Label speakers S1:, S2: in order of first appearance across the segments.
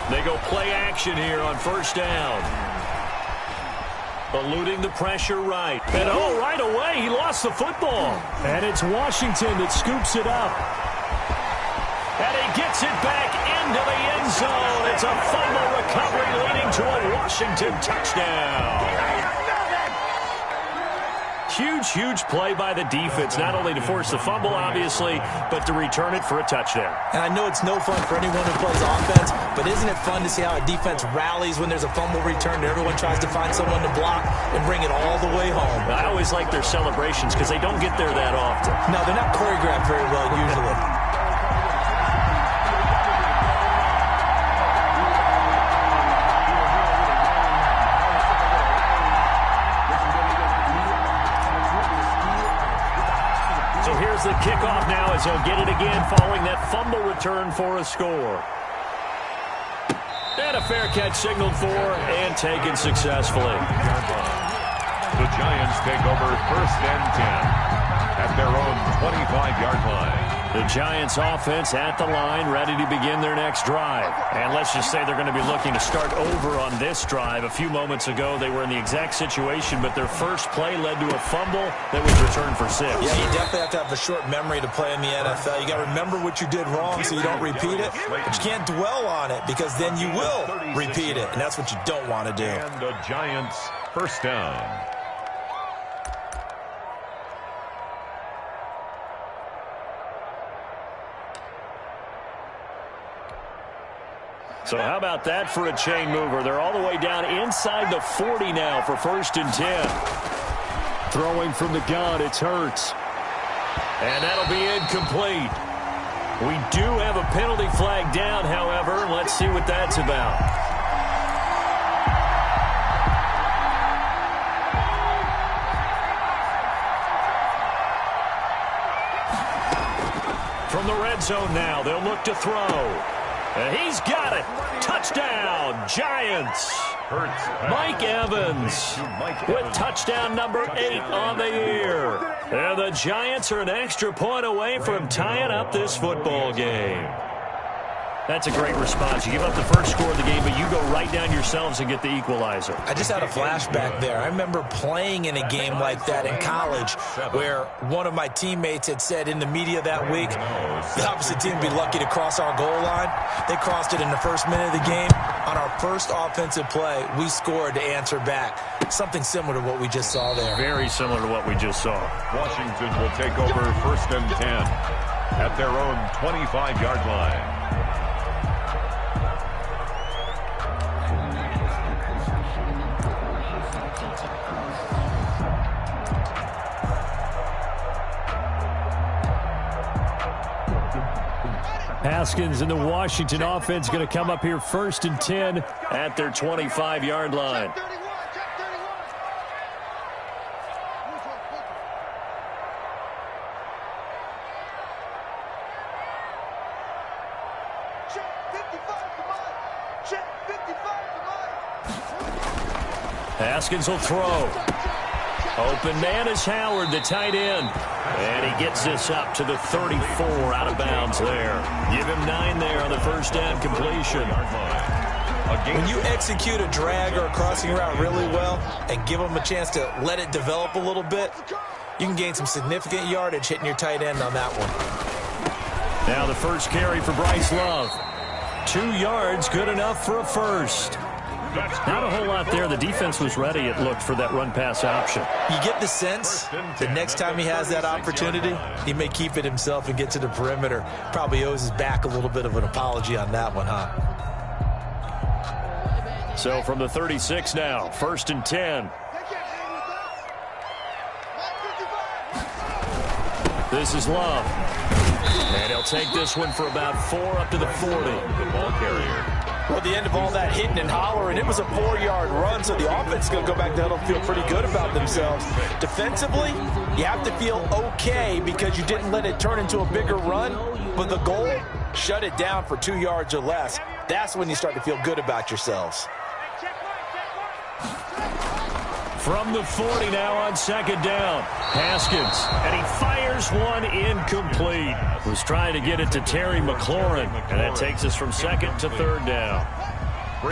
S1: They go play action here on first down. Eluding the pressure right. And right away, he lost the football. And it's Washington that scoops it up. And he gets it back into the end zone. It's a fumble recovery leading to a Washington touchdown. Huge play by the defense, not only to force the fumble, obviously, but to return it for a touchdown.
S2: And I know it's no fun for anyone who plays offense, but isn't it fun to see how a defense rallies when there's a fumble return and everyone tries to find someone to block and bring it all the way home?
S1: I always like their celebrations because they don't get there that often.
S2: No, they're not choreographed very well usually.
S1: The kickoff now as he'll get it again following that fumble return for a score. And a fair catch signaled for and taken successfully.
S3: The Giants take over first and 10 at their own 25-yard line.
S1: The Giants offense at the line, ready to begin their next drive. And let's just say they're going to be looking to start over on this drive. A few moments ago, they were in the exact situation, but their first play led to a fumble that was returned for 6.
S2: Yeah, you definitely have to have a short memory to play in the NFL. You got to remember what you did wrong so you don't repeat it, but you can't dwell on it because then you will repeat it, and that's what you don't want to do.
S3: And the Giants first down.
S1: So how about that for a chain mover? They're all the way down inside the 40 now for first and 10. Throwing from the gun, it's Hurts. And that'll be incomplete. We do have a penalty flag down, however. Let's see what that's about. From the red zone now, they'll look to throw. And he's got it. Touchdown, Giants. Mike Evans with touchdown number 8 on the year. And the Giants are an extra point away from tying up this football game. That's a great response. You give up the first score of the game, but you go right down yourselves and get the equalizer.
S2: I just had a flashback there. I remember playing in a game like that in college where one of my teammates had said in the media that week, the opposite team would be lucky to cross our goal line. They crossed it in the first minute of the game. On our first offensive play, we scored to answer back. Something similar to what we just saw there.
S1: Very similar to what we just saw.
S3: Washington will take over first and 10 at their own 25-yard line.
S1: Haskins and the Washington offense going to come up here first and 10 at their 25-yard line. Haskins will throw. Open man is Howard, the tight end. And he gets this up to the 34 out of bounds there. Give him 9 there on the first down completion.
S2: When you execute a drag or a crossing route really well and give them a chance to let it develop a little bit, you can gain some significant yardage hitting your tight end on that one.
S1: Now the first carry for Bryce Love. 2 yards, good enough for a first. Not a whole lot there. The defense was ready, it looked, for that run-pass option.
S2: You get the sense the next time he has that opportunity, he may keep it himself and get to the perimeter. Probably owes his back a little bit of an apology on that one, huh?
S1: So from the 36 now, first and 10. This is Love. And he'll take this one for about 4 up to the 40.
S3: The ball carrier.
S2: Well, at the end of all that hitting and hollering, it was a 4-yard run, so the offense is going to go back there and feel pretty good about themselves. Defensively, you have to feel okay because you didn't let it turn into a bigger run, but the goal, shut it down for 2 yards or less. That's when you start to feel good about yourselves.
S1: From the 40 now on second down. Haskins, and he fires one incomplete. Was trying to get it to Terry McLaurin, and that takes us from second to third down.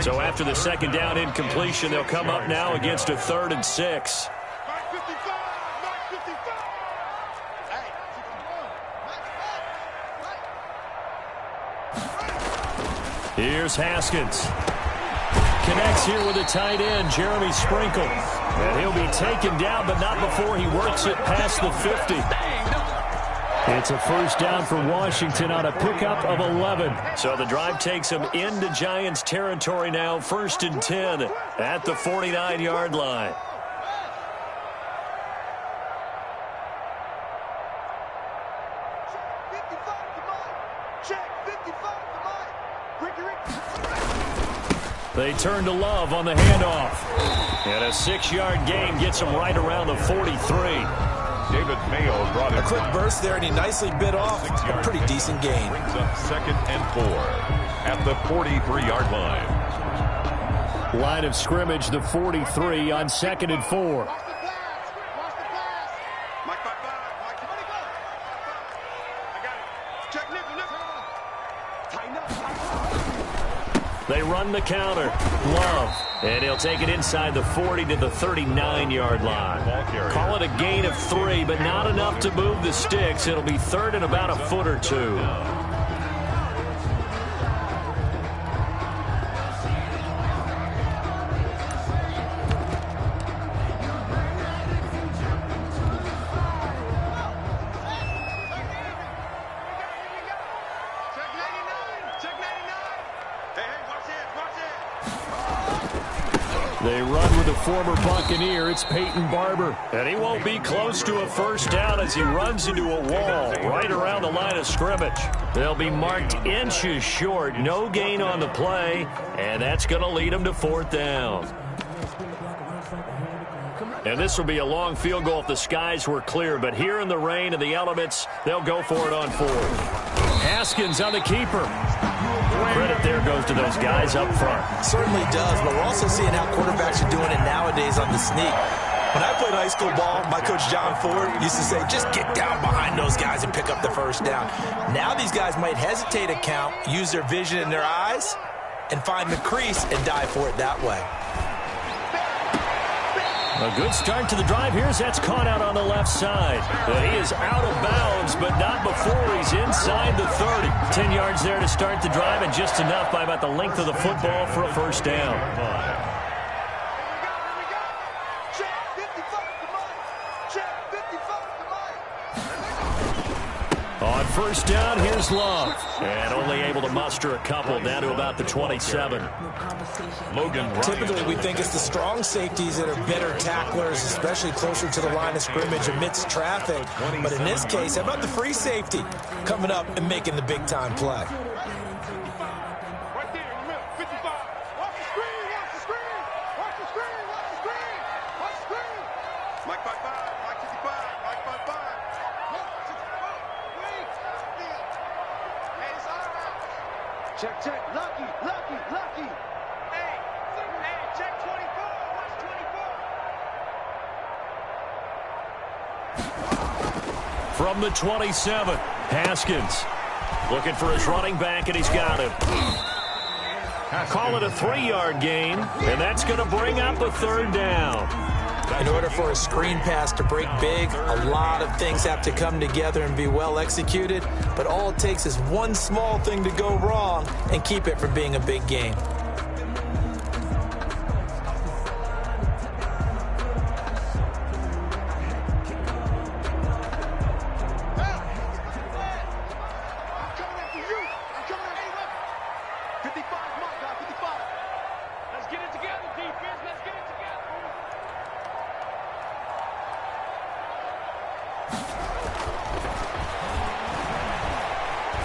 S1: So after the second down incompletion, they'll come up now against a 3rd and 6. Here's Haskins. Connects here with a tight end, Jeremy Sprinkle. And he'll be taken down, but not before he works it past the 50. It's a first down for Washington on a pickup of 11. So the drive takes them into Giants territory now, 1st and 10 at the 49-yard line. They turn to Love on the handoff. And a 6-yard gain gets him right around the 43.
S3: David Mayo brought it.
S2: A quick burst there, and he nicely bit off a pretty decent gain.
S3: Brings up 2nd and 4 at the 43-yard line.
S1: Line of scrimmage, the 43 on 2nd and 4. They run the counter. Love. And he'll take it inside the 40 to the 39-yard line. Call it a gain of 3, but not enough to move the sticks. It'll be 3rd and about a foot or 2. They run with the former Buccaneer. It's Peyton Barber. And he won't be close to a first down as he runs into a wall right around the line of scrimmage. They'll be marked inches short. No gain on the play. And that's going to lead them to 4th down. And this will be a long field goal if the skies were clear. But here in the rain and the elements, they'll go for it on 4th. Haskins on the keeper. Credit there goes to those guys up front.
S2: Certainly does, but we're also seeing how quarterbacks are doing it nowadays on the sneak. When I played high school ball, my coach John Ford used to say, just get down behind those guys and pick up the first down. Now these guys might hesitate a count, use their vision in their eyes, and find the crease and dive for it that way.
S1: A good start to the drive. That's caught out on the left side. He is out of bounds, but not before he's inside the 30. 10 yards there to start the drive, and just enough by about the length of the football for a first down. On first down, here's Love. And only able to muster a couple down to about the 27.
S2: Typically, we think it's the strong safeties that are better tacklers, especially closer to the line of scrimmage amidst traffic. But in this case, how about the free safety coming up and making the big-time play?
S4: Check, check, lucky. Hey, check 24, watch 24.
S1: From the 27, Haskins looking for his running back, and he's got him. Call it a 3-yard gain, and that's going to bring up a 3rd down.
S2: In order for a screen pass to break big, a lot of things have to come together and be well executed, but all it takes is one small thing to go wrong and keep it from being a big game.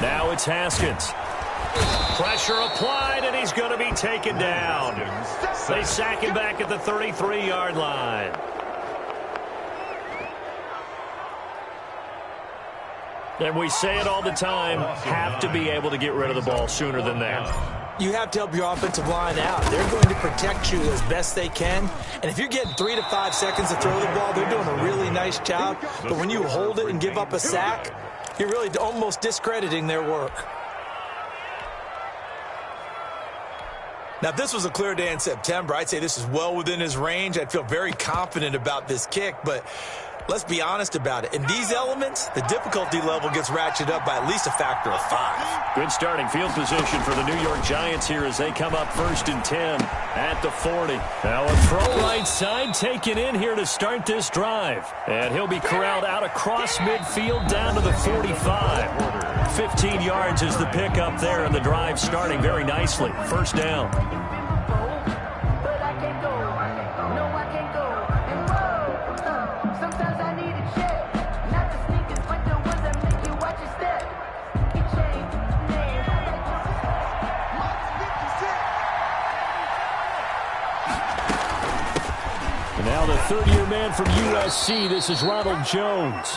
S1: Now it's Haskins. Pressure applied, and he's going to be taken down. They sack him back at the 33-yard line. And we say it all the time, have to be able to get rid of the ball sooner than that.
S2: You have to help your offensive line out. They're going to protect you as best they can. And if you're getting 3 to 5 seconds to throw the ball, they're doing a really nice job. But when you hold it and give up a sack, you're really almost discrediting their work. Now, if this was a clear day in September, I'd say this is well within his range. I'd feel very confident about this kick, but let's be honest about it. In these elements, the difficulty level gets ratcheted up by at least a factor of 5.
S1: Good starting field position for the New York Giants here as they come up 1st and 10 at the 40. Now a throw right side taken in here to start this drive. And he'll be corralled out across midfield down to the 45. 15 yards is the pickup there, and the drive starting very nicely. 1st down. Now the third-year man from USC, this is Ronald Jones.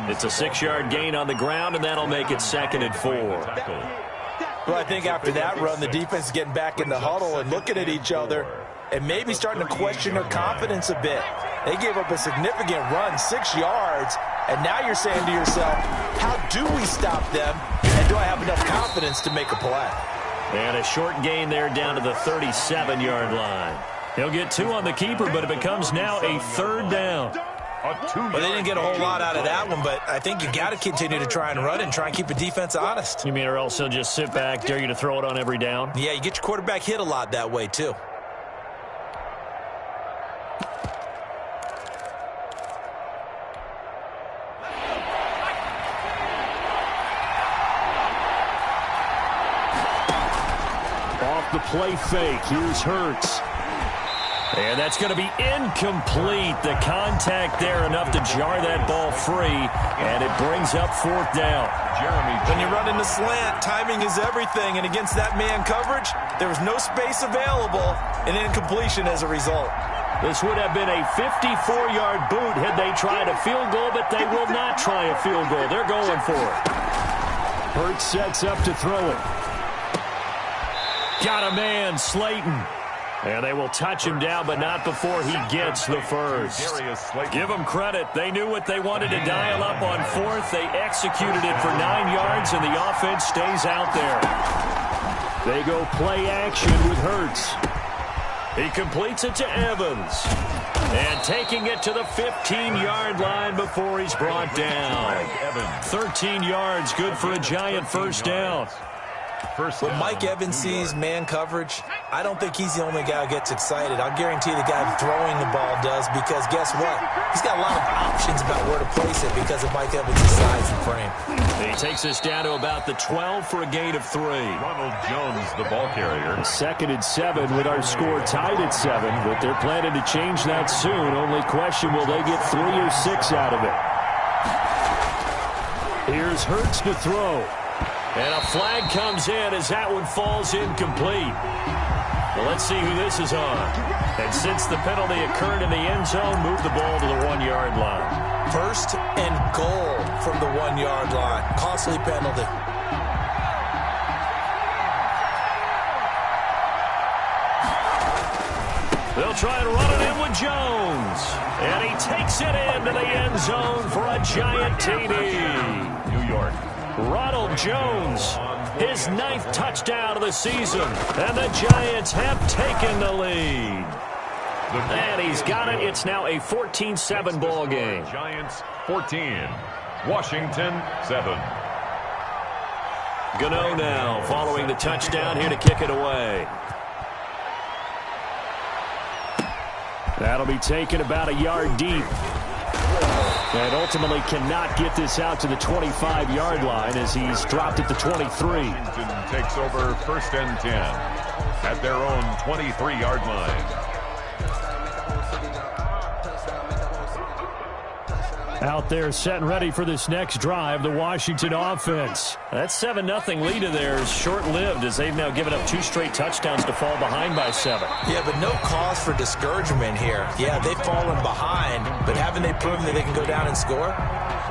S1: It's a 6-yard gain on the ground, and that'll make it 2nd and 4.
S2: Well, I think after that run, the defense is getting back in the huddle and looking at each other and maybe starting to question their confidence a bit. They gave up a significant run, 6 yards, and now you're saying to yourself, how do we stop them, and do I have enough confidence to make a play?
S1: And a short gain there down to the 37-yard line. He'll get 2 on the keeper, but it becomes now a 3rd down.
S2: Well, they didn't get a whole lot out of that one, but I think you got to continue to try and run and try and keep the defense honest.
S1: You mean or else he'll just sit back, dare you to throw it on every down?
S2: Yeah, you get your quarterback hit a lot that way, too.
S1: Off the play fake, here's Hurts. And that's going to be incomplete. The contact there enough to jar that ball free, and it brings up 4th down.
S2: When you run in the slant, timing is everything, and against that man coverage, there was no space available, and incompletion as a result.
S1: This would have been a 54-yard boot had they tried a field goal, but they will not try a field goal. They're going for it. Hurts sets up to throw it. Got a man, Slayton. And they will touch him down, but not before he gets the first. Give them credit. They knew what they wanted to dial up on 4th. They executed it for 9 yards, and the offense stays out there. They go play action with Hurts. He completes it to Evans. And taking it to the 15-yard line before he's brought down. 13 yards, good for a Giant 1st down.
S2: When Mike Evans sees man coverage, I don't think he's the only guy who gets excited. I'll guarantee the guy throwing the ball does, because guess what? He's got a lot of options about where to place it because of Mike Evans' size and frame.
S1: He takes us down to about the 12 for a gain of 3.
S3: Ronald Jones, the ball carrier.
S1: 2nd and 7 with our score tied at 7, but they're planning to change that soon. Only question, will they get 3 or 6 out of it? Here's Hurts to throw. And a flag comes in as that one falls incomplete. Well, let's see who this is on. And since the penalty occurred in the end zone, move the ball to the 1-yard line.
S2: 1st and goal from the 1-yard line. Costly penalty.
S1: They'll try and run it in with Jones. And he takes it into the end zone for a Giant TD.
S3: New York.
S1: Ronald Jones, his 9th touchdown of the season, and the Giants have taken the lead. And he's got it. It's now a 14-7 ball game.
S3: Giants 14, Washington 7.
S1: Gano now following the touchdown here to kick it away. That'll be taken about a yard deep. And ultimately cannot get this out to the 25-yard line as he's dropped at the 23.
S3: Washington takes over 1st and 10 at their own 23-yard line.
S1: Out there set and ready for this next drive, the Washington offense. That 7-0 lead of theirs short-lived as they've now given up 2 straight touchdowns to fall behind by 7.
S2: Yeah, but no cause for discouragement here. Yeah, they've fallen behind, but haven't they proven that they can go down and score?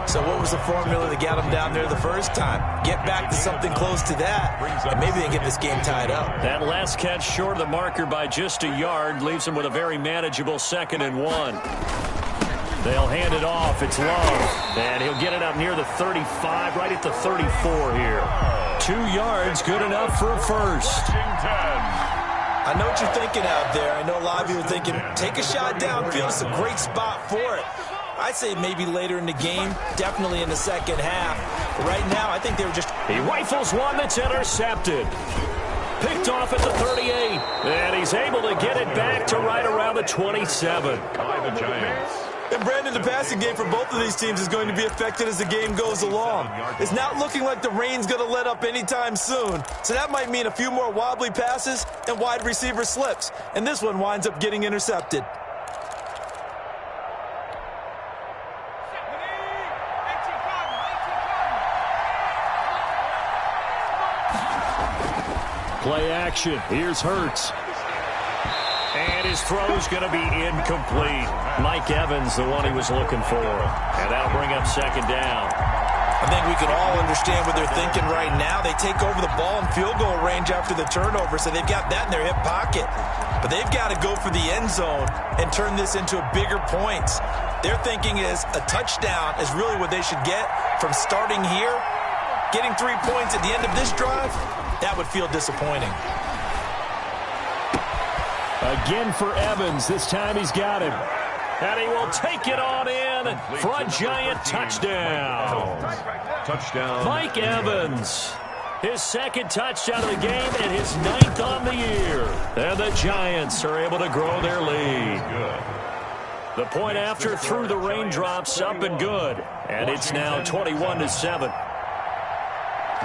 S2: So what was the formula that got them down there the first time? Get back to something close to that, and maybe they can get this game tied up.
S1: That last catch short of the marker by just a yard leaves them with a very manageable 2nd and 1. They'll hand it off. It's Love. And he'll get it up near the 35, right at the 34 here. 2 yards, good enough for a first.
S2: I know what you're thinking out there. I know a lot of you are thinking, take a shot downfield. It's a great spot for it. I'd say maybe later in the game, definitely in the second half. But right now, I think they were just...
S1: He rifles one that's intercepted. Picked off at the 38. And he's able to get it back to right around the 27.
S3: By the Giants.
S2: And Brandon, the passing game for both of these teams is going to be affected as the game goes along. It's not looking like the rain's going to let up anytime soon. So that might mean a few more wobbly passes and wide receiver slips. And this one winds up getting intercepted.
S1: Play action. Here's Hurts. And his throw's going to be incomplete. Mike Evans, the one he was looking for. And that'll bring up second down.
S2: I think we can all understand what they're thinking right now. They take over the ball in field goal range after the turnover, so they've got that in their hip pocket. But they've got to go for the end zone and turn this into bigger points. Their thinking is a touchdown is really what they should get from starting here. Getting 3 points at the end of this drive, that would feel disappointing.
S1: Again for Evans. This time he's got him. And he will take it on in for a Giant touchdown.
S3: Touchdown.
S1: Mike Evans. His second touchdown of the game and his 9th on the year. And the Giants are able to grow their lead.
S3: Good.
S1: The point after through the raindrops up and good. And it's now 21-7.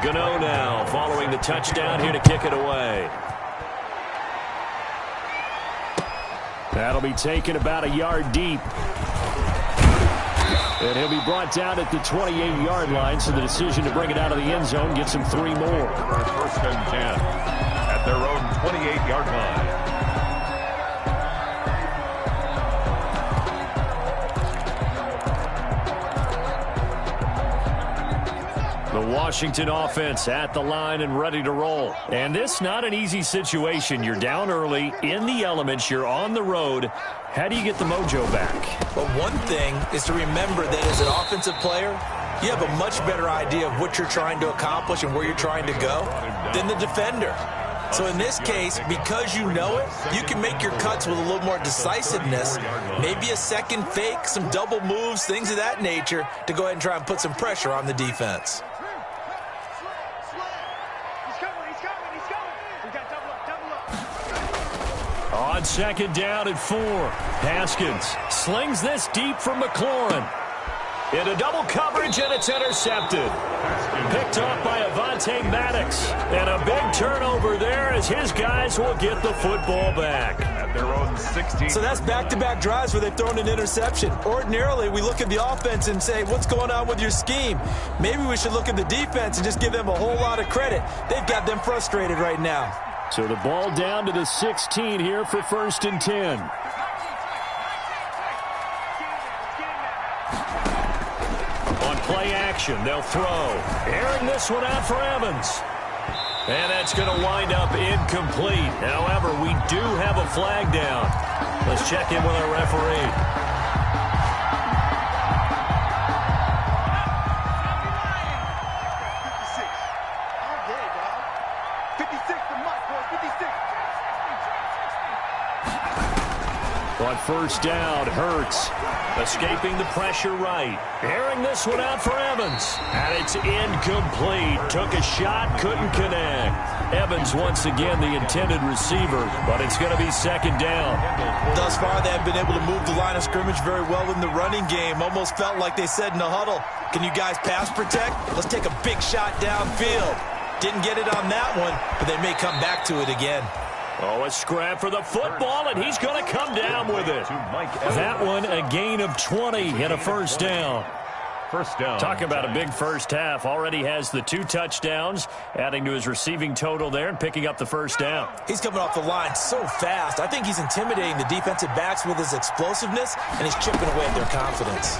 S1: Gano now following the touchdown here to kick it away. That'll be taken about a yard deep. And he'll be brought down at the 28-yard line, so the decision to bring it out of the end zone gets him 3 more.
S3: First and 10 at their own 28-yard line.
S1: The Washington offense at the line and ready to roll. And this not an easy situation. You're down early, in the elements, you're on the road. How do you get the mojo back?
S2: Well, one thing is to remember that as an offensive player, you have a much better idea of what you're trying to accomplish and where you're trying to go than the defender. So in this case, because you know it, you can make your cuts with a little more decisiveness, maybe a second fake, some double moves, things of that nature, to go ahead and try and put some pressure on the defense.
S1: On second down and 4, Haskins slings this deep from McLaurin. Into double coverage, and it's intercepted. Picked off by Avonte Maddox. And a big turnover there as his guys will get the football back.
S3: At their own 16.
S2: So that's back-to-back drives where they've thrown an interception. Ordinarily, we look at the offense and say, what's going on with your scheme? Maybe we should look at the defense and just give them a whole lot of credit. They've got them frustrated right now.
S1: So the ball down to the 16 here for 1st and 10. On play action, they'll throw. Airing this one out for Evans. And that's going to wind up incomplete. However, we do have a flag down. Let's check in with our referee. On first down, Hurts escaping the pressure right. Airing this one out for Evans. And it's incomplete. Took a shot, couldn't connect. Evans once again the intended receiver, but it's going to be second down.
S2: Thus far, they have been able to move the line of scrimmage very well in the running game. Almost felt like they said in the huddle, can you guys pass protect? Let's take a big shot downfield. Didn't get it on that one, but they may come back to it again.
S1: Oh, a scrap for the football, and he's going to come down with it. That one, a gain of 20 and a first down.
S3: First down.
S1: Talk about a big first half. Already has the 2 touchdowns, adding to his receiving total there and picking up the first down.
S2: He's coming off the line so fast. I think he's intimidating the defensive backs with his explosiveness, and he's chipping away at their confidence.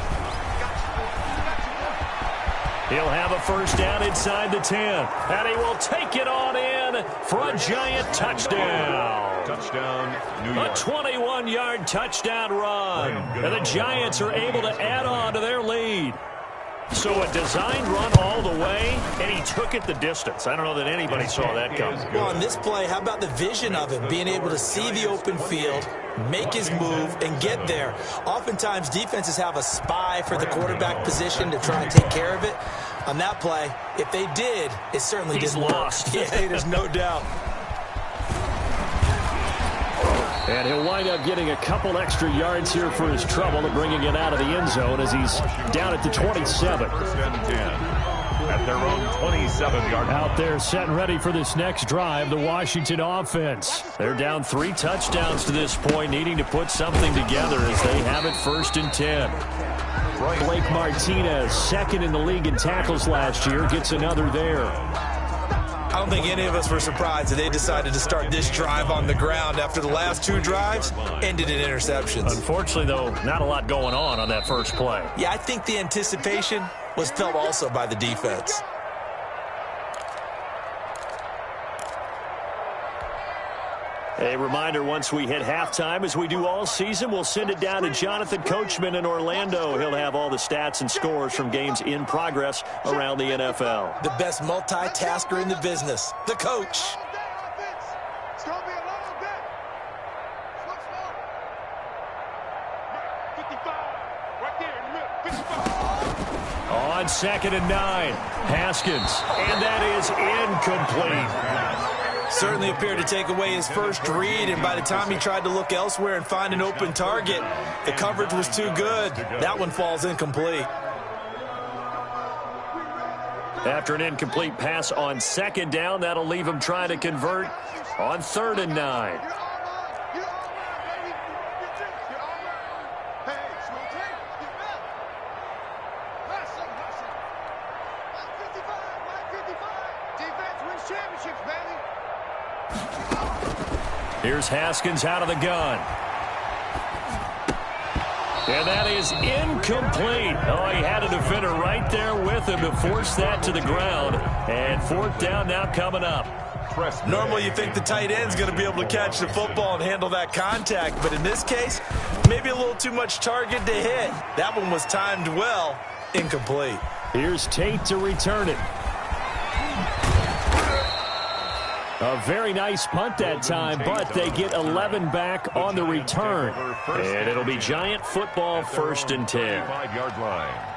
S1: He'll have a first down inside the 10. And he will take it on in for a Giant touchdown.
S3: Touchdown, New York.
S1: A 21-yard touchdown run. And the Giants are able to add on to their lead. So a design run all the way, and he took it the distance. I don't know that anybody saw that coming.
S2: Well, on this play, how about the vision of him, being able to see the open field, make his move, and get there. Oftentimes, defenses have a spy for the quarterback position to try and take care of it. On that play, if they did, it certainly didn't
S1: lost.
S2: work. Yeah, there's no doubt.
S1: And he'll wind up getting a couple extra yards here for his trouble and bringing it out of the end zone as he's down at the 27.
S3: First and 10 at their own 27-yard line.
S1: Out there set and ready for this next drive, the Washington offense. They're down 3 touchdowns to this point, needing to put something together as they have it first and 10. Blake Martinez, second in the league in tackles last year, gets another there.
S2: I don't think any of us were surprised that they decided to start this drive on the ground after the last 2 drives ended in interceptions.
S1: Unfortunately, though, not a lot going on that first play.
S2: Yeah, I think the anticipation was felt also by the defense.
S1: A reminder, once we hit halftime, as we do all season, we'll send it down to Jonathan Coachman in Orlando. He'll have all the stats and scores from games in progress around the NFL.
S2: The best multitasker in the business, the coach.
S4: It's going to be a long day. Switch ball. 55. Right there in the middle. 55.
S1: On 2nd and 9, Haskins. And that is incomplete.
S2: Certainly appeared to take away his first read, and by the time he tried to look elsewhere and find an open target, the coverage was too good. That one falls incomplete.
S1: After an incomplete pass on 2nd down, that'll leave him trying to convert on 3rd and 9. Here's Haskins out of the gun. And that is incomplete. Oh, he had a defender right there with him to force that to the ground. And 4th down now coming up.
S2: Normally you think the tight end's going to be able to catch the football and handle that contact, but in this case, maybe a little too much target to hit. That one was timed well. Incomplete.
S1: Here's Tate to return it. A very nice punt that time, but they get 11 back on the return. And it'll be Giant football, 1st and 10.
S3: 5-yard line.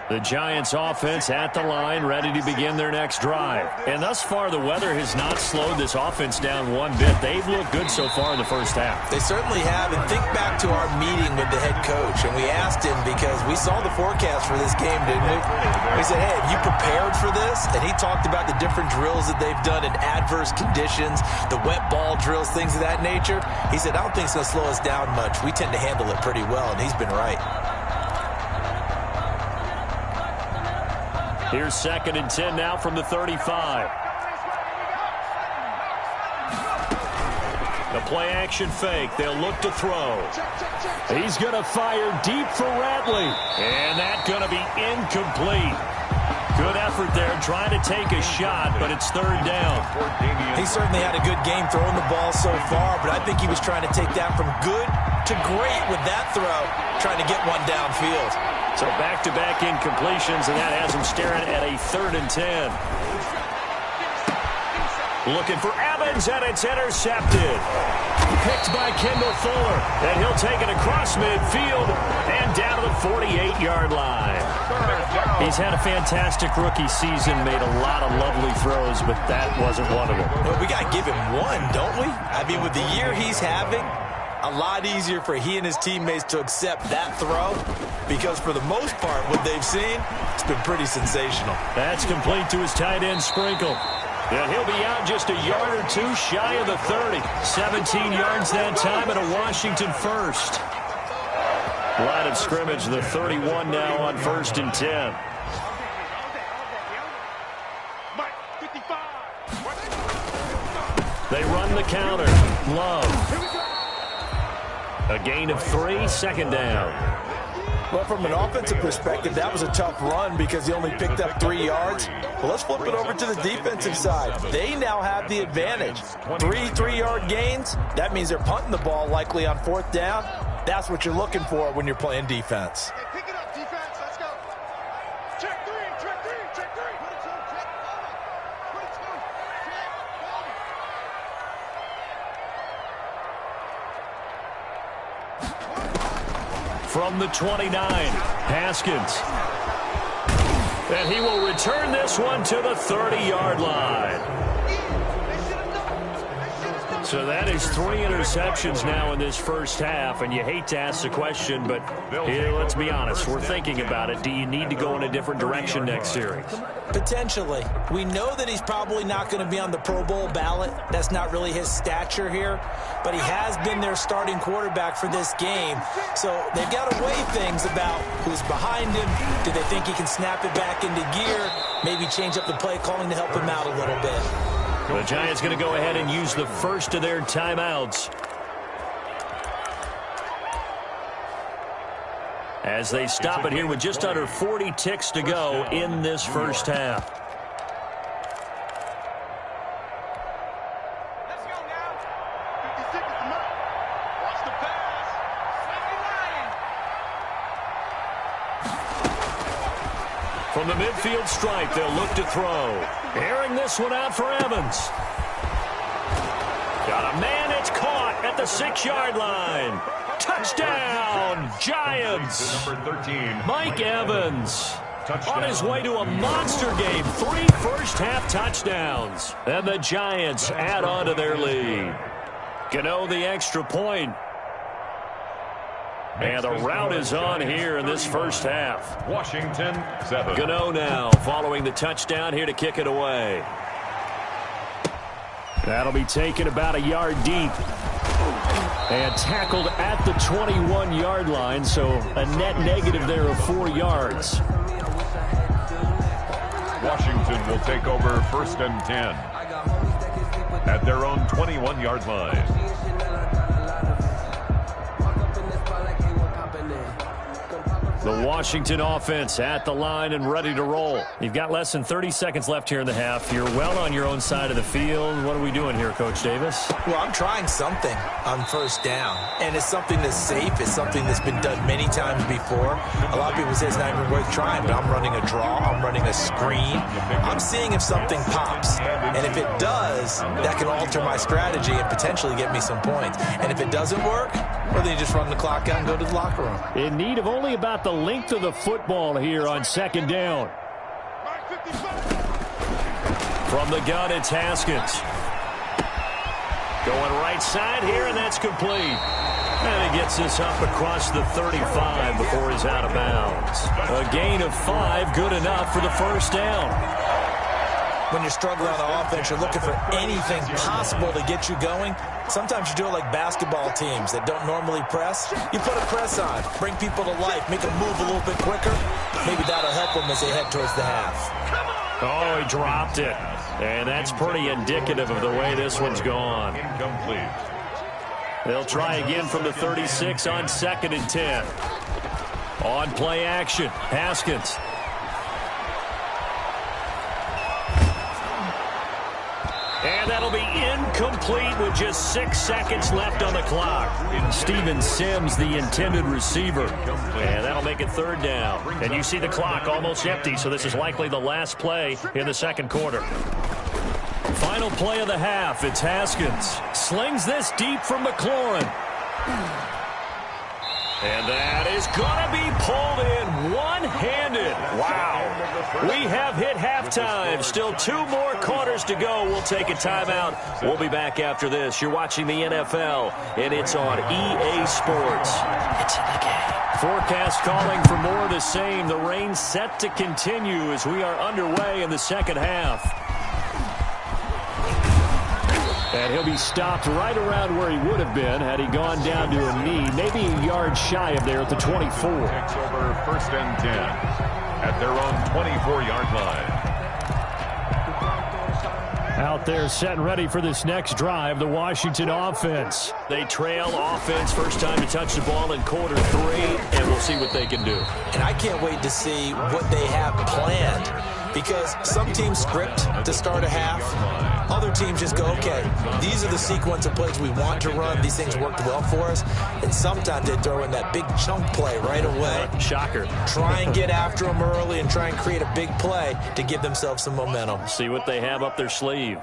S1: The Giants offense at the line, ready to begin their next drive. And thus far, the weather has not slowed this offense down one bit. They've looked good so far in the first half.
S2: They certainly have. And think back to our meeting with the head coach. And we asked him, because we saw the forecast for this game, didn't we? We said, hey, have you prepared for this? And he talked about the different drills that they've done in adverse conditions, the wet ball drills, things of that nature. He said, I don't think it's going to slow us down much. We tend to handle it pretty well, and he's been right.
S1: Here's 2nd and 10 now from the 35. The play-action fake. They'll look to throw. He's going to fire deep for Ratley. And that's going to be incomplete. Good effort there trying to take a shot, but it's 3rd down.
S2: He certainly had a good game throwing the ball so far, but I think he was trying to take that from good to great with that throw, trying to get one downfield.
S1: So back-to-back incompletions, and that has him staring at a 3rd and 10. Looking for Evans, and it's intercepted. Picked by Kendall Fuller, and he'll take it across midfield and down to the 48-yard line. He's had a fantastic rookie season, made a lot of lovely throws, but that wasn't one of them.
S2: Well, we got to give him one, don't we? I mean, with the year he's having, a lot easier for he and his teammates to accept that throw, because for the most part, what they've seen, it's been pretty sensational.
S1: That's complete to his tight end, Sprinkle. And he'll be out just a yard or two shy of the 30. 17 yards that time and a Washington first. Line of scrimmage, the 31 now on 1st and 10. They run the counter. Love. A gain of 3, 2nd down.
S2: Well, from an offensive perspective, that was a tough run because he only picked up 3 yards. Well, let's flip it over to the defensive side. They now have the advantage. 3 3-yard gains, that means they're punting the ball likely on 4th down. That's what you're looking for when you're playing defense.
S4: Hey, pick it up, defense. Let's go. Check 3, check 3, check 3. Put it to him, check. Put it to him, check.
S1: From the 29, Haskins. And he will return this one to the 30-yard line. So that is 3 interceptions now in this first half, and you hate to ask the question, but here, let's be honest, we're thinking about it. Do you need to go in a different direction next series?
S2: Potentially. We know that he's probably not going to be on the Pro Bowl ballot. That's not really his stature here, but he has been their starting quarterback for this game. So they've got to weigh things about who's behind him. Do they think he can snap it back into gear? Maybe change up the play calling to help him out a little bit.
S1: The Giants going to go ahead and use the first of their timeouts as they stop it here with just under 40 ticks to go in this first half.
S4: Let's go now. 50 seconds, come on. Watch the pass. Safety line.
S1: From the midfield stripe, they'll look to throw. Airing this one out for Evans. Got a man, it's caught at the 6-yard line. Touchdown, Giants.
S3: Number 13,
S1: Mike Evans on his way to a monster game. 3 first-half touchdowns. And the Giants add on to their lead. Gano the extra point. And the route is on here in this first half.
S3: Washington 7.
S1: Gano now following the touchdown here to kick it away. That'll be taken about a yard deep. And tackled at the 21-yard line, so a net negative there of 4 yards.
S3: Washington will take over 1st and 10 at their own 21-yard line.
S1: The Washington offense at the line and ready to roll. You've got less than 30 seconds left here in the half. You're well on your own side of the field. What are we doing here, Coach Davis?
S2: Well, I'm trying something on 1st down, and it's something that's safe. It's something that's been done many times before. A lot of people say it's not even worth trying, but I'm running a draw. I'm running a screen. I'm seeing if something pops, and if it does, that can alter my strategy and potentially get me some points. And if it doesn't work, well, then you just run the clock out and go to the locker room.
S1: In need of only about the length of the football here on 2nd down. From the gun, it's Haskins. Going right side here, and that's complete. And he gets this up across the 35 before he's out of bounds. A gain of 5, good enough for the 1st down.
S2: When you're struggling on offense, you're looking for anything possible to get you going. Sometimes you do it like basketball teams that don't normally press. You put a press on, bring people to life, make them move a little bit quicker. Maybe that'll help them as they head towards the half.
S1: Oh, he dropped it. And that's pretty indicative of the way this one's gone.
S3: Incomplete.
S1: They'll try again from the 36 on 2nd and 10. On play action, Haskins. And that'll be incomplete with just 6 seconds left on the clock. Steven Sims, the intended receiver. And that'll make it 3rd down. And you see the clock almost empty, so this is likely the last play in the 2nd quarter. Final play of the half, it's Haskins. Slings this deep from McLaurin. And that is going to be pulled in one-handed. Wow. We have hit halftime. Still 2 more quarters to go. We'll take a timeout. We'll be back after this. You're watching the NFL, and it's on EA Sports. It's in the game. Forecast calling for more of the same. The rain set to continue as we are underway in the 2nd half. And he'll be stopped right around where he would have been had he gone down to a knee, maybe a yard shy of there at the 24.
S3: Takes over 1st and 10 at their own 24-yard line.
S1: Out there set and ready for this next drive, the Washington offense. They trail offense, first time to touch the ball in quarter 3, and we'll see what they can do.
S2: And I can't wait to see what they have planned, because some teams script to start a half. Other teams just go, okay, these are the sequence of plays we want to run. These things worked well for us. And sometimes they throw in that big chunk play right away.
S1: Shocker.
S2: Try and get after them early and try and create a big play to give themselves some momentum.
S1: See what they have up their sleeve.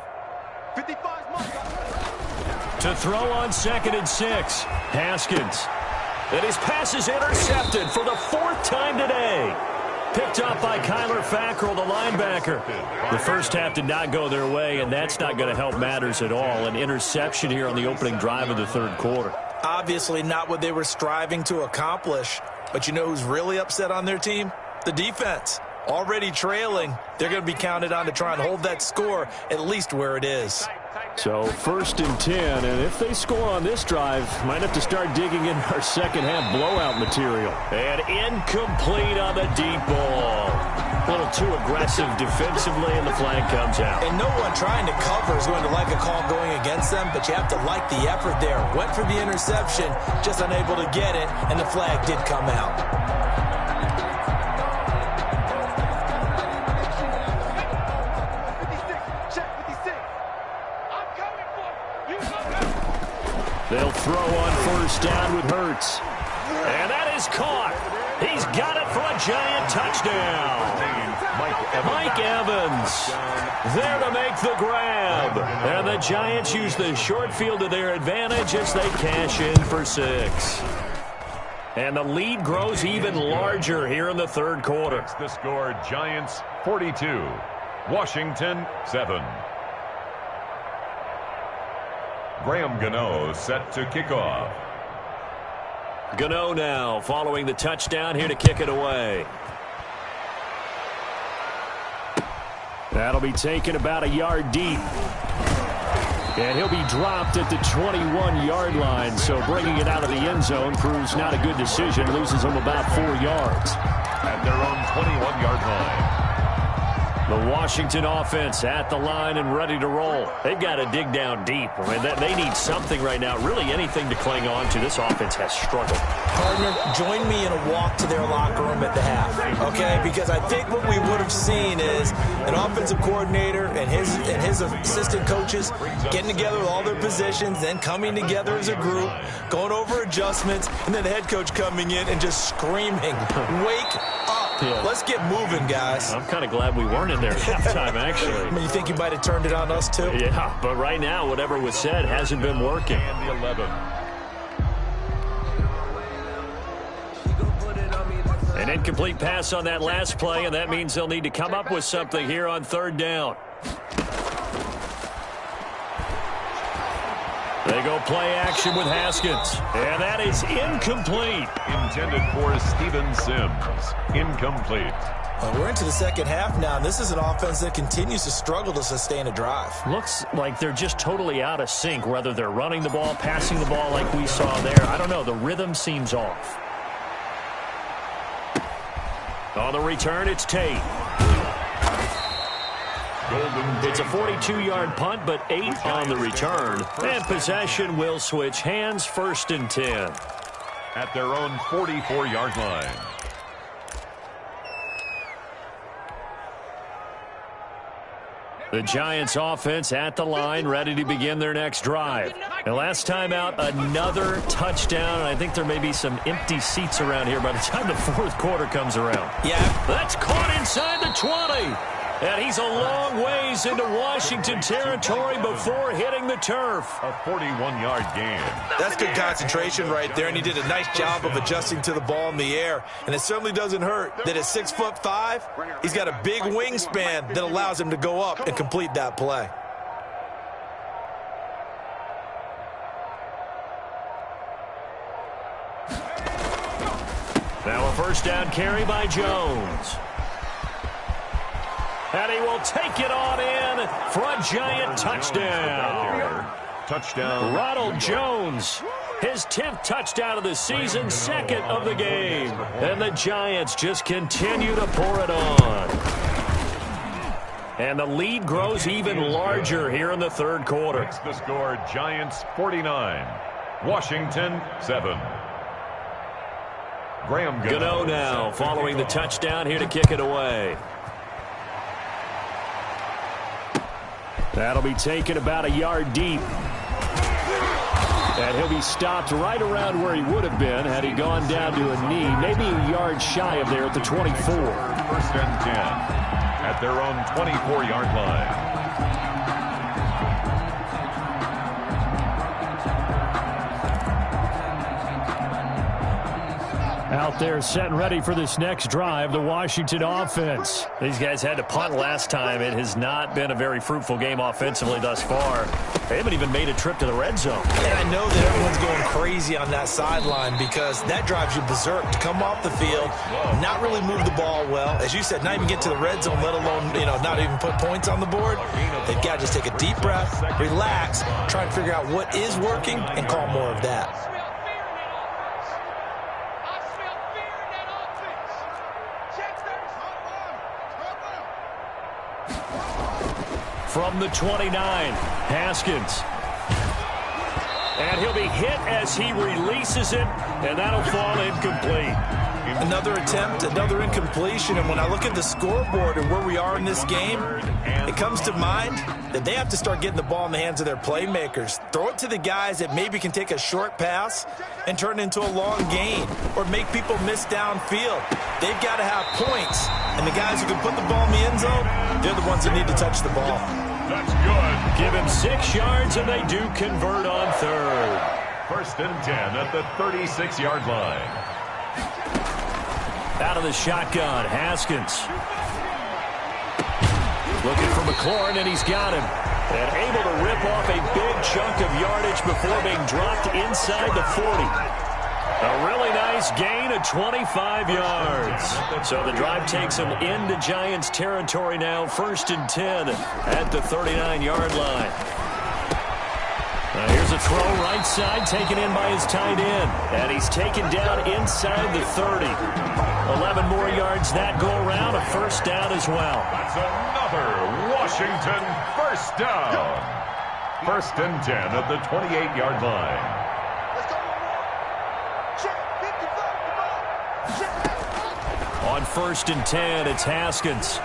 S1: To throw on 2nd and 6, Haskins. And his pass is intercepted for the 4th time today. Picked up by Kyler Fackrell, the linebacker. The first half did not go their way, and that's not going to help matters at all. An interception here on the opening drive of the 3rd quarter.
S2: Obviously not what they were striving to accomplish. But you know who's really upset on their team? The defense. Already trailing. They're going to be counted on to try and hold that score at least where it is.
S1: So 1st and 10, and if they score on this drive, might have to start digging in our second half blowout material. And incomplete on the deep ball. A little too aggressive defensively, and the flag comes out.
S2: And no one trying to cover is going to like a call going against them, but you have to like the effort there. Went for the interception, just unable to get it, and the flag did come out.
S1: They'll throw on 1st down with Hurts. And that is caught. He's got it for a giant touchdown. Mike Evans there to make the grab. And the Giants use the short field to their advantage as they cash in for 6. And the lead grows even larger here in the 3rd quarter.
S3: It's the score, Giants 42, Washington 7. Graham Gano set to kick off.
S1: Gano now following the touchdown here to kick it away. That'll be taken about a yard deep. And he'll be dropped at the 21-yard line. So bringing it out of the end zone proves not a good decision. Loses him about 4 yards.
S3: At their own 21-yard line.
S1: The Washington offense at the line and ready to roll. They've got to dig down deep. I mean, they need something right now, really anything to cling on to. This offense has struggled.
S2: Partner, join me in a walk to their locker room at the half, okay? Because I think what we would have seen is an offensive coordinator and his assistant coaches getting together with all their positions, then coming together as a group, going over adjustments, and then the head coach coming in and just screaming, "Wake up. Yeah. Let's get moving, guys."
S1: I'm kind of glad we weren't in there at halftime, actually.
S2: I mean, you think you might have turned it on us, too?
S1: Yeah, but right now, whatever was said hasn't been working.
S3: And the 11.
S1: An incomplete pass on that last play, and that means they'll need to come up with something here on 3rd down. They go play action with Haskins, and that is incomplete.
S3: Intended for Steven Sims. Incomplete.
S2: We're into the second half now, and this is an offense that continues to struggle to sustain a drive.
S1: Looks like they're just totally out of sync, whether they're running the ball, passing the ball like we saw there. I don't know. The rhythm seems off. On the return, it's Tate. It's a 42-yard punt, but 8 on the return. And possession will switch hands, 1st and 10.
S3: At their own 44-yard line.
S1: The Giants offense at the line, ready to begin their next drive. And last time out, another touchdown. I think there may be some empty seats around here by the time the 4th quarter comes around.
S2: Yeah.
S1: That's caught inside the 20. And he's a long ways into Washington territory before hitting the turf.
S3: A 41-yard gain.
S2: That's good concentration right there, and he did a nice job of adjusting to the ball in the air. And it certainly doesn't hurt that at 6'5", he's got a big wingspan that allows him to go up and complete that play.
S1: Now a 1st down carry by Jones. And he will take it on in for a giant touchdown.
S3: Touchdown.
S1: Ronald Jones, his 10th touchdown of the season, 2nd of the game. And the Giants just continue to pour it on. And the lead grows even larger here in the third quarter.
S3: Makes the score Giants 49, Washington 7. Graham
S1: Gano now following the touchdown here to kick it away. That'll be taken about a yard deep. And he'll be stopped right around where he would have been had he gone down to a knee, maybe a yard shy of there at the 24.
S3: First and 10 at their own 24-yard line.
S1: Out there set and ready for this next drive, the Washington offense. These guys had to punt last time. It has not been a very fruitful game offensively thus far. They haven't even made a trip to the red zone.
S2: And I know that everyone's going crazy on that sideline because that drives you berserk to come off the field, not really move the ball well. As you said, not even get to the red zone, let alone, not even put points on the board. They've got to just take a deep breath, relax, try and figure out what is working and call more of that.
S1: From the 29, Haskins. And he'll be hit as he releases it, and that'll fall incomplete.
S2: Another attempt, another incompletion, and when I look at the scoreboard and where we are in this game, it comes to mind that they have to start getting the ball in the hands of their playmakers. Throw it to the guys that maybe can take a short pass and turn it into a long gain or make people miss downfield. They've got to have points, and the guys who can put the ball in the end zone, they're the ones that need to touch the ball.
S3: That's good.
S1: Give him 6 yards, and they do convert on third.
S3: First and 10 at the 36-yard line.
S1: Out of the shotgun, Haskins. Looking for McLaurin, and he's got him. And able to rip off a big chunk of yardage before being dropped inside the 40. A really nice gain of 25 yards. So the drive takes them into Giants territory now. First and 10 at the 39-yard line. Here's a throw right side taken in by his tight end. And he's taken down inside the 30. 11 more yards that go around. A first down as well.
S3: That's another Washington first down. First and 10 at the 28-yard line.
S1: On first and 10, it's Haskins.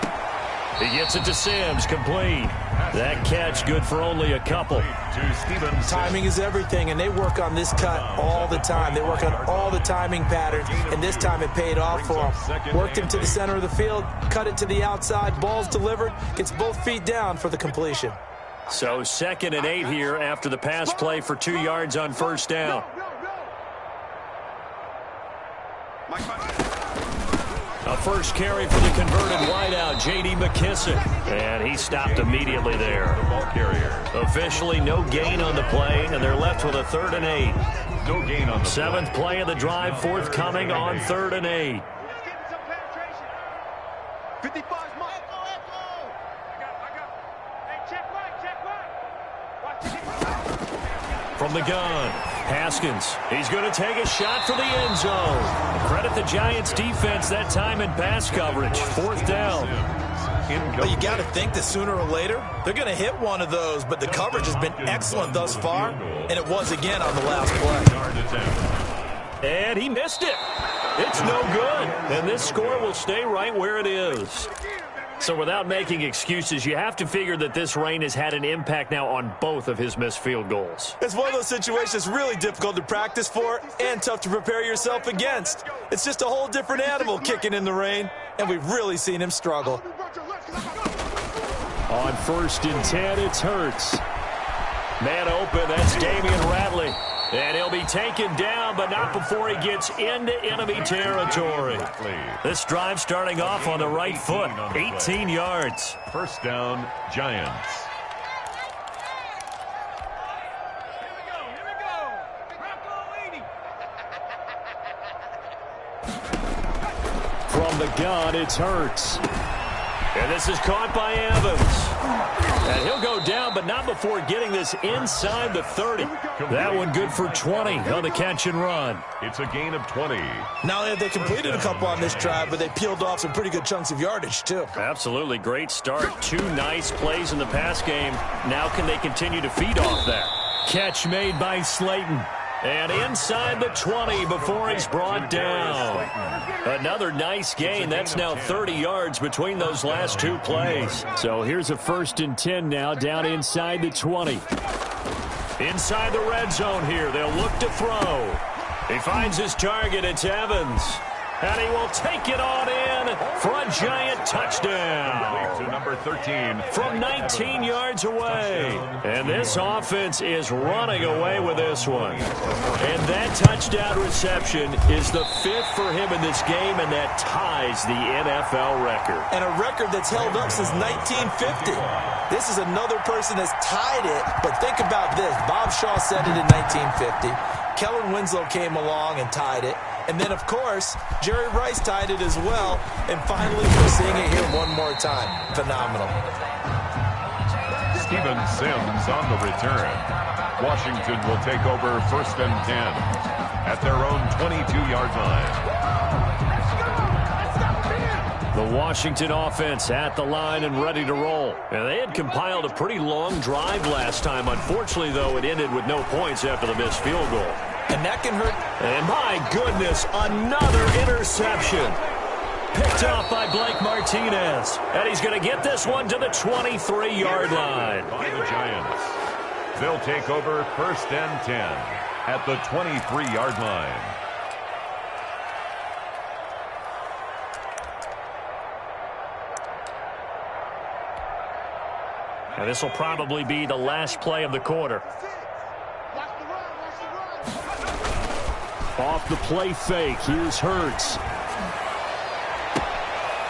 S1: He gets it to Sims, complete. That catch good for only a couple.
S2: Timing is everything, and they work on this cut all the time. They work on all the timing patterns, and this time it paid off for them. Worked him to the center of the field, cut it to the outside, ball's delivered, gets both feet down for the completion.
S1: So 2nd and 8 here after the pass play for 2 yards on first down. A first carry for the converted wideout, J.D. McKissick. And he stopped immediately there. Officially no gain on the play, and they're left with a 3rd and 8.
S3: No gain on the
S1: 7th play of the drive, forthcoming on 3rd and 8.
S4: 55 Mike. I got. Hey, check right. Watch it.
S1: From the gun, Haskins. He's going to take a shot for the end zone. Credit the Giants defense that time in pass coverage. 4th down.
S2: Well, you got to think that sooner or later they're going to hit one of those, but the coverage has been excellent thus far, and it was again on the last play.
S1: And he missed it. It's no good, and this score will stay right where it is. So without making excuses, you have to figure that this rain has had an impact now on both of his missed field goals.
S2: It's one of those situations really difficult to practice for and tough to prepare yourself against. It's just a whole different animal kicking in the rain, and we've really seen him struggle.
S1: On first and 10, it's Hurts. Man open, that's Damian Ratley. And he'll be taken down, but not before he gets into enemy territory. This drive starting off on the right foot, 18 yards.
S3: First down, Giants.
S4: Here we go. Rocco 80.
S1: From the gun, it's Hurts. And this is caught by Evans. And he'll go down, but not before getting this inside the 30. That one good for 20 on the catch and run.
S3: It's a gain of 20.
S2: Not only have they completed a couple on this drive, but they peeled off some pretty good chunks of yardage, too.
S1: Absolutely great start. 2 nice plays in the pass game. Now can they continue to feed off that? Catch made by Slayton. And inside the 20 before he's brought down. Another nice gain. That's now 30 yards between those last 2 plays. So here's a 1st and 10 now down inside the 20. Inside the red zone here. They'll look to throw. He finds his target. It's Evans. And he will take it on in for a giant touchdown.
S3: To number 13.
S1: From 19 yards away. And this offense is running away with this one. And that touchdown reception is the 5th for him in this game, and that ties the NFL record.
S2: And a record that's held up since 1950. This is another person that's tied it, but think about this. Bob Shaw said it in 1950. Kellen Winslow came along and tied it. And then, of course, Jerry Rice tied it as well. And finally, we're seeing it here one more time. Phenomenal.
S3: Steven Sims on the return. Washington will take over 1st and 10 at their own 22-yard line.
S1: The Washington offense at the line and ready to roll. And they had compiled a pretty long drive last time. Unfortunately, though, it ended with no points after the missed field goal.
S2: And that can hurt.
S1: And my goodness, another interception. Picked off by Blake Martinez. And he's going to get this one to the 23-yard line.
S3: By the Giants. They'll take over 1st and 10 at the 23-yard line.
S1: And this will probably be the last play of the quarter. Off the play fake, here's Hurts.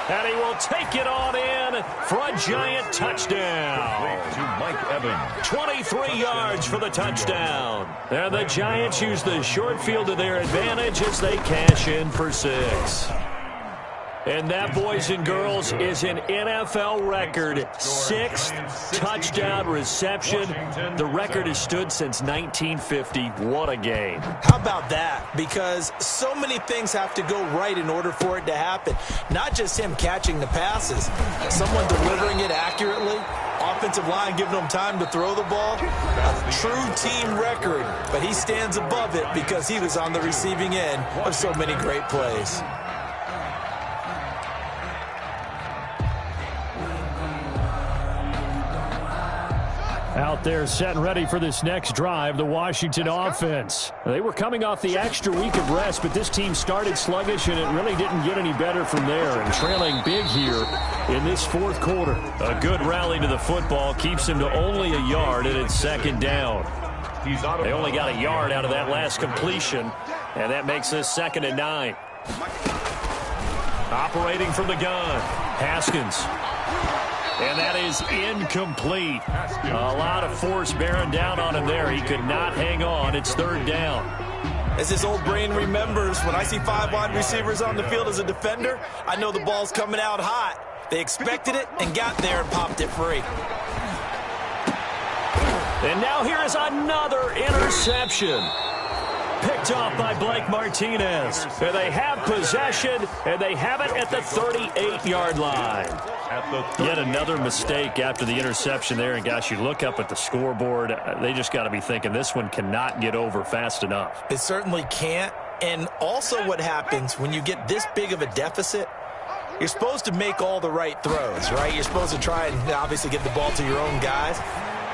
S1: And he will take it on in for a giant touchdown.
S3: To Mike Evans.
S1: 23 yards for the touchdown. And the Giants use the short field to their advantage as they cash in for 6. And that, boys and girls, is an NFL record 6th touchdown reception. The record has stood since 1950. What a game.
S2: How about that? Because so many things have to go right in order for it to happen. Not just him catching the passes, someone delivering it accurately, offensive line giving him time to throw the ball. A true team record, but he stands above it because he was on the receiving end of so many great plays.
S1: Out there set and ready for this next drive, the Washington offense. They were coming off the extra week of rest, but this team started sluggish, and it really didn't get any better from there. And trailing big here in this 4th quarter. A good rally to the football keeps him to only a yard, and it's 2nd down. They only got a yard out of that last completion, and that makes this 2nd and 9. Operating from the gun, Haskins. And that is incomplete. A lot of force bearing down on him there. He could not hang on. It's 3rd down.
S2: As his old brain remembers, when I see 5 wide receivers on the field as a defender, I know the ball's coming out hot. They expected it and got there and popped it free.
S1: And now here is another interception. Picked off by Blake Martinez. And they have possession, and they have it at the 38-yard line. Yet another mistake after the interception there. And, gosh, you look up at the scoreboard, they just got to be thinking this one cannot get over fast enough.
S2: It certainly can't. And also what happens when you get this big of a deficit, you're supposed to make all the right throws, right? You're supposed to try and obviously get the ball to your own guys.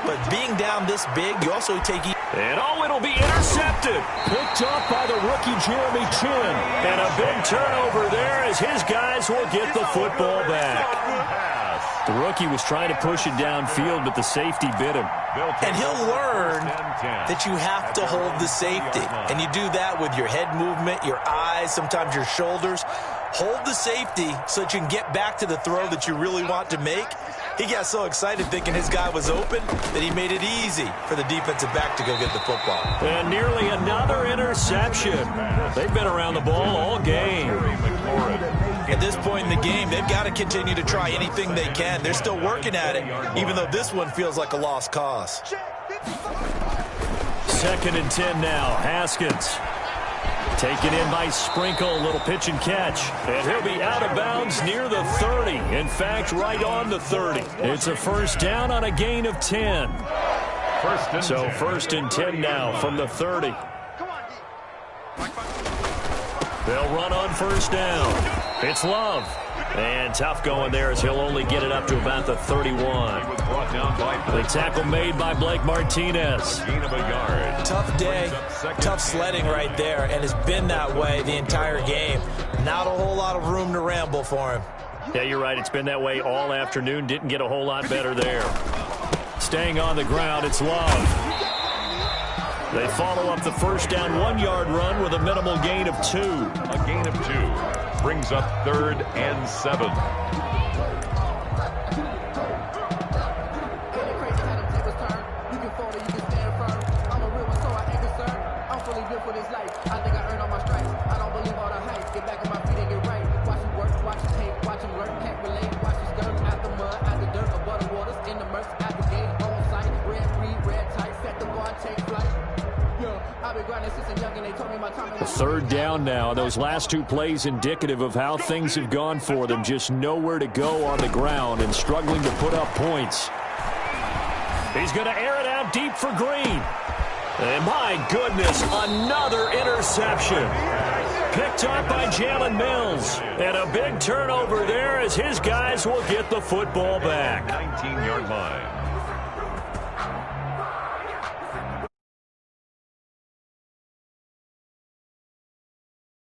S2: But being down this big, you also take...
S1: And it'll be intercepted. Picked up by the rookie Jeremy Chin. And a big turnover there as his guys will get the football back. The rookie was trying to push it downfield, but the safety bit him.
S2: And he'll learn that you have to hold the safety. And you do that with your head movement, your eyes, sometimes your shoulders. Hold the safety so that you can get back to the throw that you really want to make. He got so excited thinking his guy was open that he made it easy for the defensive back to go get the football.
S1: And nearly another interception. They've been around the ball all game.
S2: At this point in the game, they've got to continue to try anything they can. They're still working at it, even though this one feels like a lost cause.
S1: 2nd and 10 now. Haskins. Taken in by Sprinkle, a little pitch and catch. And he'll be out of bounds near the 30. In fact, right on the 30. It's a first down on a gain of 10. So 1st and 10 now from the 30. They'll run on 1st down. It's Love. And tough going there as he'll only get it up to about the 31. The tackle made by Blake Martinez.
S2: Tough day, tough sledding right there, and it's been that way the entire game. Not a whole lot of room to ramble for him.
S1: Yeah, you're right. It's been that way all afternoon. Didn't get a whole lot better there. Staying on the ground, it's Love. They follow up the first down 1-yard run with a minimal gain of 2.
S3: A gain of 2 brings up 3rd and 7.
S1: Third down now. Those last 2 plays indicative of how things have gone for them. Just nowhere to go on the ground and struggling to put up points. He's going to air it out deep for Green. And my goodness, another interception. Picked up by Jalen Mills. And a big turnover there as his guys will get the football back.
S3: 19-yard line.